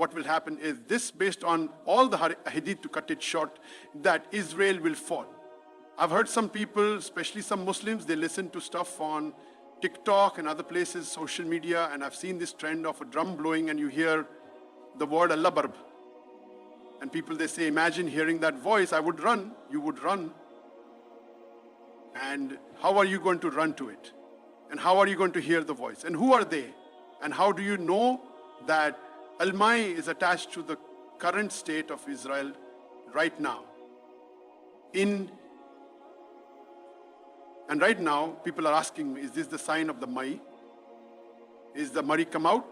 what will happen is this, based on all the hadith, to cut it short, that Israel will fall. I've heard some people, especially some Muslims, they listen to stuff on TikTok and other places, social media, and I've seen this trend of a drum blowing and you hear the word Allah Barb. And people, they say, imagine hearing that voice. I would run, you would run. And how are you going to run to it? And how are you going to hear the voice? And who are they? And how do you know that Al-Mai is attached to the current state of Israel right now? And right now, people are asking me, is this the sign of the Mai? Is the Mari come out?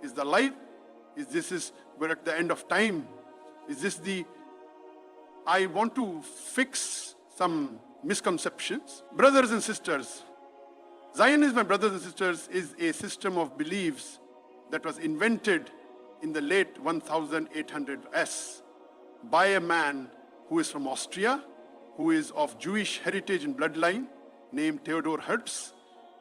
Is the light? We're at the end of time? Is this I want to fix some misconceptions. Brothers and sisters, Zionism, my brothers and sisters, is a system of beliefs that was invented in the late 1800s by a man who is from Austria, who is of Jewish heritage and bloodline, named Theodor Herz,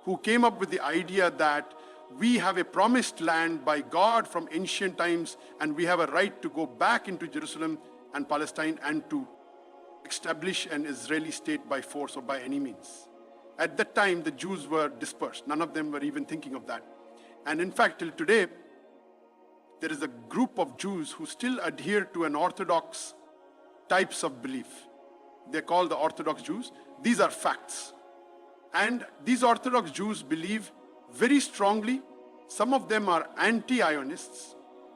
who came up with the idea that we have a promised land by God from ancient times, and we have a right to go back into Jerusalem and Palestine and to establish an Israeli state by force or by any means. At that time, the Jews were dispersed. None of them were even thinking of that. And in fact, till today, there is a group of Jews who still adhere to an orthodox types of belief. They're called the Orthodox Jews. These are facts. And these Orthodox Jews believe very strongly. Some of them are anti-Zionists.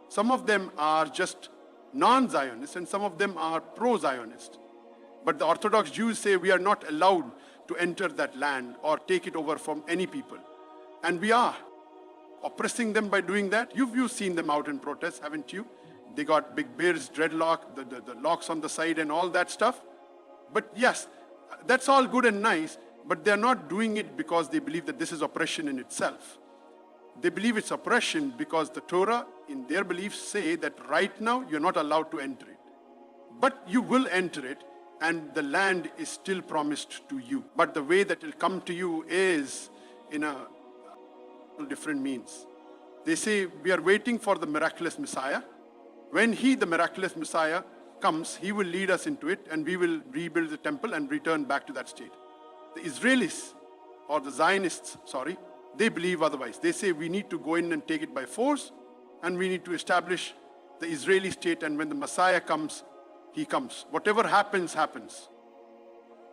Some of them are just non-Zionists, and some of them are pro-Zionist. But the Orthodox Jews say we are not allowed to enter that land or take it over from any people. And we are oppressing them by doing that. You've seen them out in protest, haven't you? They got big beards, dreadlock, the locks on the side and all that stuff. But yes, that's all good and nice, but they're not doing it because they believe that this is oppression in itself. They believe it's oppression because the Torah, in their beliefs, say that right now you're not allowed to enter it. But you will enter it, and the land is still promised to you. But the way that it will come to you is in a different means. They say we are waiting for the miraculous Messiah. When the miraculous Messiah comes, he will lead us into it, and we will rebuild the temple and return back to that state. The Israelis, or the Zionists, they believe otherwise. They say we need to go in and take it by force, and we need to establish the Israeli state, and when the Messiah comes, he comes. Whatever happens, happens.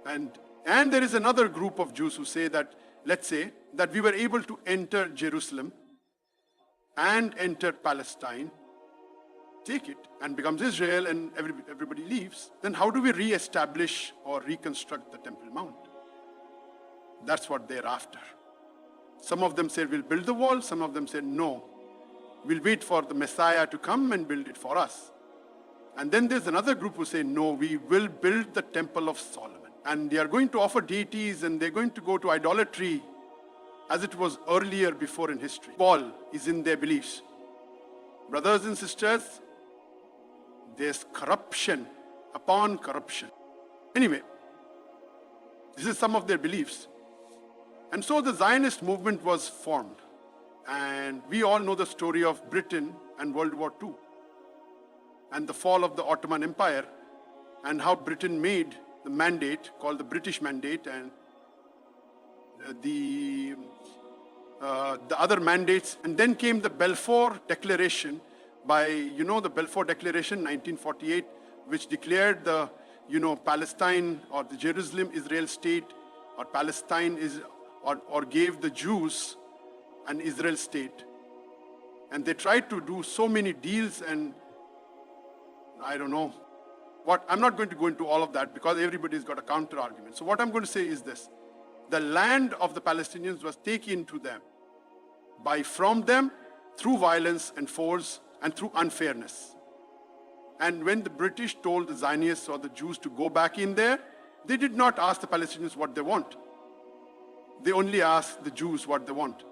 And there is another group of Jews who say that, let's say, that we were able to enter Jerusalem and enter Palestine, take it, and becomes Israel, and everybody leaves. Then how do we re-establish or reconstruct the Temple Mount? That's what they're after. Some of them said we'll build the wall. Some of them said no, we'll wait for the Messiah to come and build it for us. And then there's another group who say no, we will build the Temple of Solomon. And they are going to offer deities, and they're going to go to idolatry as it was earlier before in history. Paul is in their beliefs. Brothers and sisters, there's corruption upon corruption. Anyway, this is some of their beliefs. And so the Zionist movement was formed. And we all know the story of Britain and World War II and the fall of the Ottoman Empire, and how Britain made the mandate called the British Mandate, and the other mandates. And then came the Balfour Declaration the Balfour Declaration, 1948, which declared the, Palestine or the Jerusalem Israel state, or Palestine or gave the Jews an Israel state. And they tried to do so many deals, and I don't know what. I'm not going to go into all of that because everybody's got a counter argument. So what I'm going to say is this: the land of the Palestinians was taken to them from them through violence and force and through unfairness. And when the British told the Zionists or the Jews to go back in there, they did not ask the Palestinians what they want. They only asked the Jews what they want.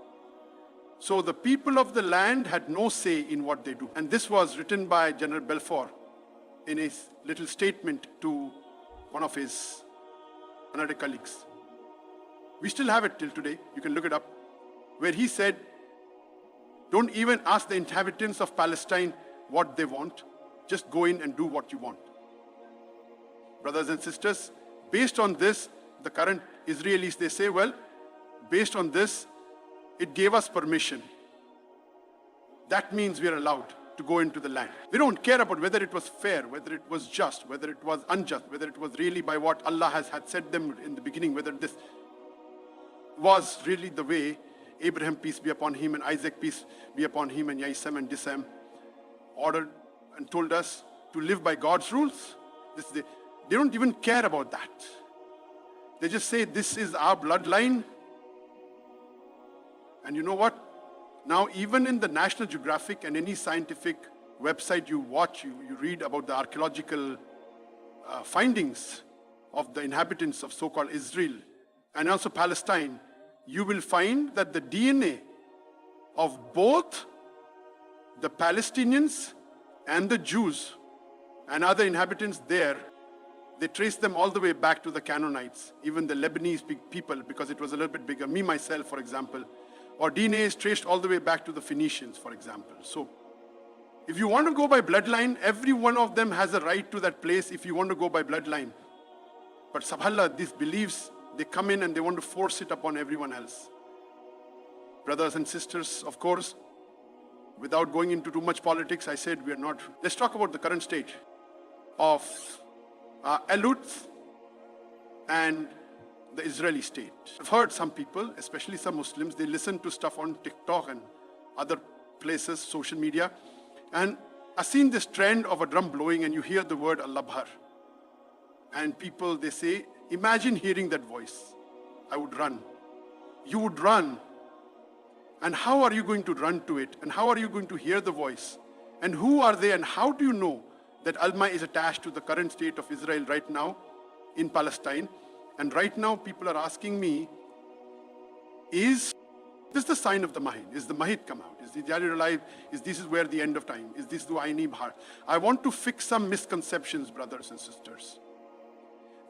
So the people of the land had no say in what they do. And this was written by General Balfour in his little statement to one of his another colleagues. We still have it till today. You can look it up. Where he said, don't even ask the inhabitants of Palestine what they want. Just go in and do what you want. Brothers and sisters, based on this, the current Israelis, they say, well, based on this, it gave us permission. That means we are allowed to go into the land. We don't care about whether it was fair, whether it was just, whether it was unjust, whether it was really by what Allah had said them in the beginning, whether this was really the way Abraham, peace be upon him, and Isaac, peace be upon him, and Yaisam and Disam ordered and told us to live by God's rules. They don't even care about that. They just say, this is our bloodline. And you know what? Now, even in the National Geographic and any scientific website you watch, you read about the archaeological findings of the inhabitants of so-called Israel and also Palestine, you will find that the DNA of both the Palestinians and the Jews and other inhabitants there, they trace them all the way back to the Canaanites, even the Lebanese people, because it was a little bit bigger. Me, myself, for example, or DNA is traced all the way back to the Phoenicians, for example. So, if you want to go by bloodline, every one of them has a right to that place if you want to go by bloodline. But subhanAllah, these beliefs, they come in and they want to force it upon everyone else. Brothers and sisters, of course, without going into too much politics, I said we are not. Let's talk about the current state of Alut and the Israeli state. I've heard some people, especially some Muslims, they listen to stuff on TikTok and other places, social media, and I've seen this trend of a drum blowing and you hear the word Allah-Bhar. And people, they say, imagine hearing that voice. I would run. You would run. And how are you going to run to it? And how are you going to hear the voice? And who are they? And how do you know that Alma is attached to the current state of Israel right now in Palestine? And right now, people are asking me, is this the sign of the Mahdi? Is the Mahdi come out? Is the Jari alive? Is this is where the end of time? Is this the Aini Bhar? I want to fix some misconceptions, brothers and sisters.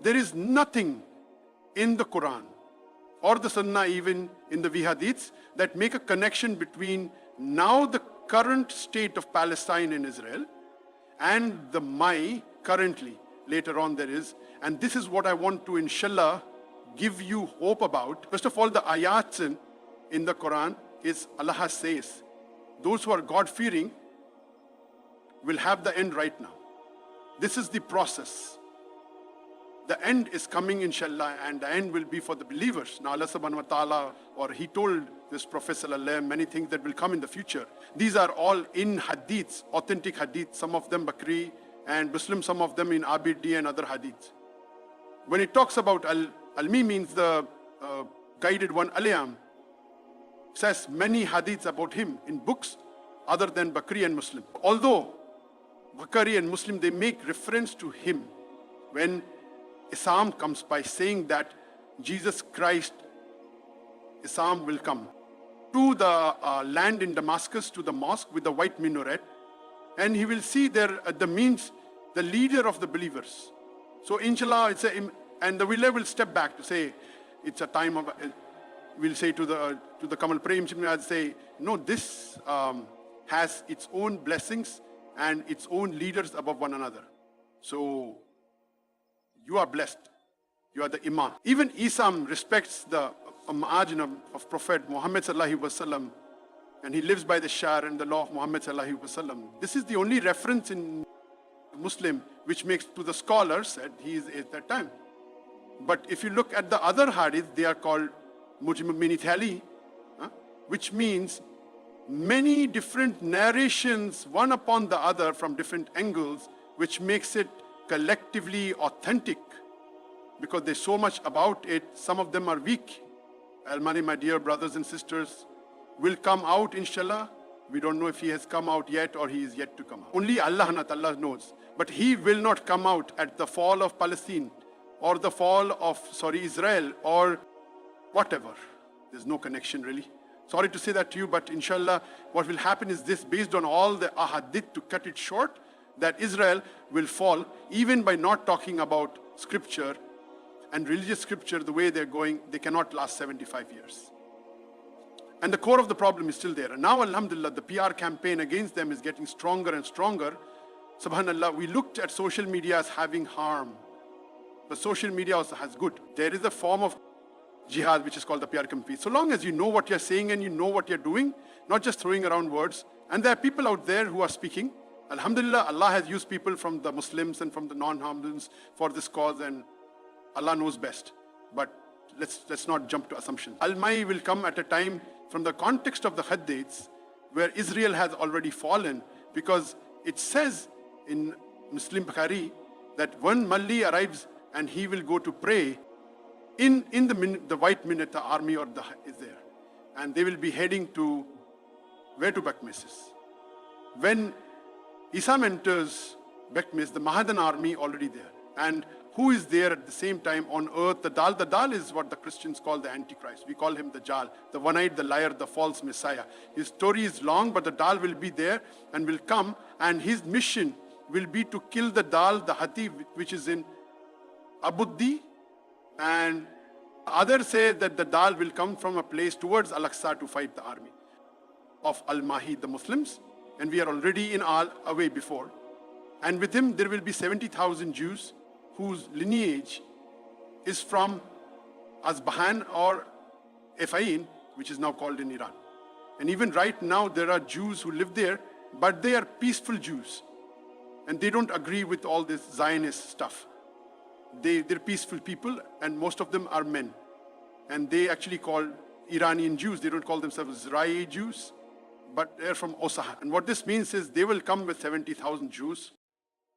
There is nothing in the Quran or the Sunnah, even in the Hadiths, that make a connection between now the current state of Palestine and Israel and the Mahdi currently. Later on there is. And this is what I want to, inshallah, give you hope about. First of all, the ayats in the Quran is Allah says, those who are God-fearing will have the end right now. This is the process. The end is coming, inshallah, and the end will be for the believers. Now Allah subhanahu wa ta'ala, or He told this Prophet sallallahu many things that will come in the future. These are all in hadiths, authentic hadiths, some of them Bakri and Muslim, some of them in Abidi and other hadiths. When it talks about Almi means the guided one, Aliyam, says many hadiths about him in books other than Bakri and Muslim. Although Bakri and Muslim, they make reference to him when Islam comes by saying that Jesus Christ, Islam will come to the land in Damascus, to the mosque with the white minaret, and he will see there the means, the leader of the believers. So inshallah, and the Willa will step back to say, it's a time of, we'll say to the Kamal Prem, I'll say, no, this has its own blessings and its own leaders above one another. So you are blessed. You are the Iman. Even Isam respects the Ma'ajin of Prophet Muhammad sallallahu alaihi wasallam, and he lives by the Shar and the law of Muhammad sallallahu alaihi wasallam. This is the only reference in Muslim which makes to the scholars that he is at that time. But if you look at the other hadith, they are called Mujminithali, which means many different narrations, one upon the other from different angles, which makes it collectively authentic, because there's so much about it. Some of them are weak. Al-Mani, my dear brothers and sisters, will come out, inshallah. We don't know if he has come out yet or he is yet to come out. Only Allah knows. But he will not come out at the fall of Palestine or the fall of, Israel or whatever. There's no connection really. Sorry to say that to you, but inshallah, what will happen is this, based on all the ahadith, to cut it short, that Israel will fall, even by not talking about scripture and religious scripture the way they're going, they cannot last 75 years. And the core of the problem is still there. And now, alhamdulillah, the PR campaign against them is getting stronger and stronger. Subhanallah, we looked at social media as having harm. But social media also has good. There is a form of jihad which is called the PR campaign. So long as you know what you're saying and you know what you're doing, not just throwing around words. And there are people out there who are speaking. Alhamdulillah, Allah has used people from the Muslims and from the non-Muslims for this cause, and Allah knows best. But let's not jump to assumptions. Al-Mahdi will come at a time from the context of the Hadiths where Israel has already fallen, because it says in Muslim Bukhari that when Mahdi arrives and he will go to pray, in the white minute, the army is there. And they will be heading to, where to Bekmesis. When Islam enters Bekmes, the Mahadan army already there. And who is there at the same time on earth? The Dal. The Dal is what the Christians call the Antichrist. We call him the Jal, the one-eyed, the liar, the false Messiah. His story is long, but the Dal will be there and will come. And his mission will be to kill the Dal, the Hati, which is in Abuddi. And others say that the Dal will come from a place towards Al-Aqsa to fight the army of Al-Mahdi, the Muslims. And we are already in away before. And with him, there will be 70,000 Jews whose lineage is from Asbahan or Efain, which is now called in Iran. And even right now, there are Jews who live there, but they are peaceful Jews. And they don't agree with all this Zionist stuff. They're peaceful people, and most of them are men. And they actually call Iranian Jews. They don't call themselves Zrai Jews, but they're from Osahan. And what this means is they will come with 70,000 Jews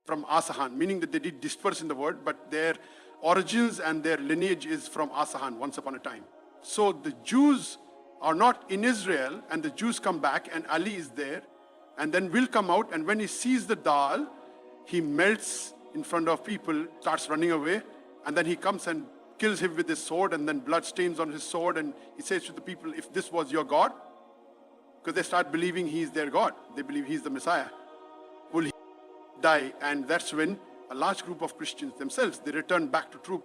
from Asahan, meaning that they did disperse in the world, but their origins and their lineage is from Asahan once upon a time. So the Jews are not in Israel, and the Jews come back, and Ali is there, and then will come out, and when he sees the Dal, he melts in front of people, starts running away, and then he comes and kills him with his sword, and then blood stains on his sword, and he says to the people, if this was your God, because they start believing he's their God, they believe he's the Messiah, will he die? And that's when a large group of Christians themselves, they return back to truth.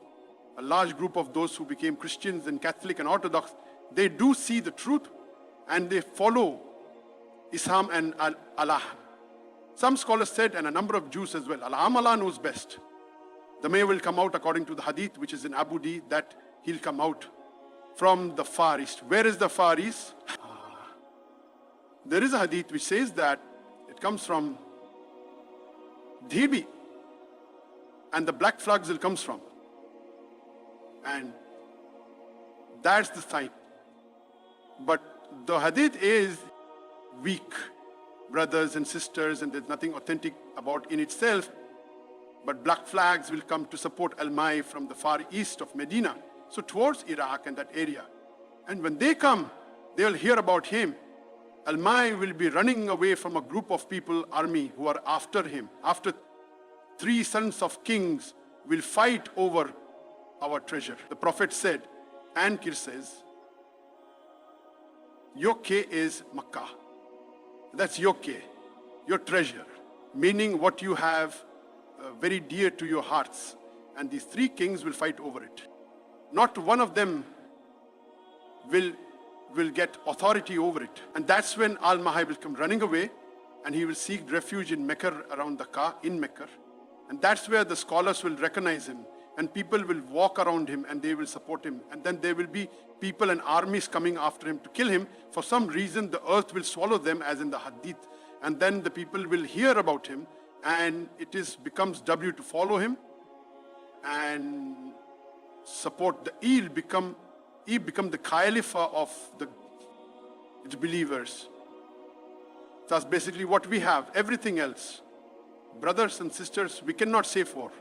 A large group of those who became Christians and Catholic and Orthodox, they do see the truth, and they follow Islam and Allah. Some scholars said, and a number of Jews as well, Allah knows best. The May will come out according to the Hadith, which is in Abu D, that he'll come out from the Far East. Where is the Far East? There is a Hadith which says that it comes from Dhibi, and the black flags will comes from. And that's the sign. But the Hadith is weak, brothers and sisters, and there's nothing authentic about in itself. But black flags will come to support Al-Mahdi from the far east of Medina, so towards Iraq and that area. And when they come, they'll hear about him. Al-Mahdi will be running away from a group of people, army, who are after him. After 3 sons of kings will fight over our treasure. The Prophet said, and Kir says, Yoke is Makkah. That's Yoke, your treasure, meaning what you have very dear to your hearts. And these 3 kings will fight over it. Not one of them will get authority over it. And that's when Al-Mahdi will come running away, and he will seek refuge in Mecca, around the Kaaba, in Mecca. And that's where the scholars will recognize him, and people will walk around him, and they will support him. And then there will be people and armies coming after him to kill him. For some reason, the earth will swallow them, as in the Hadith. And then the people will hear about him, and it becomes W to follow him and support. He'll become the Khalifa of the believers. That's basically what we have. Everything else, brothers and sisters, we cannot say for.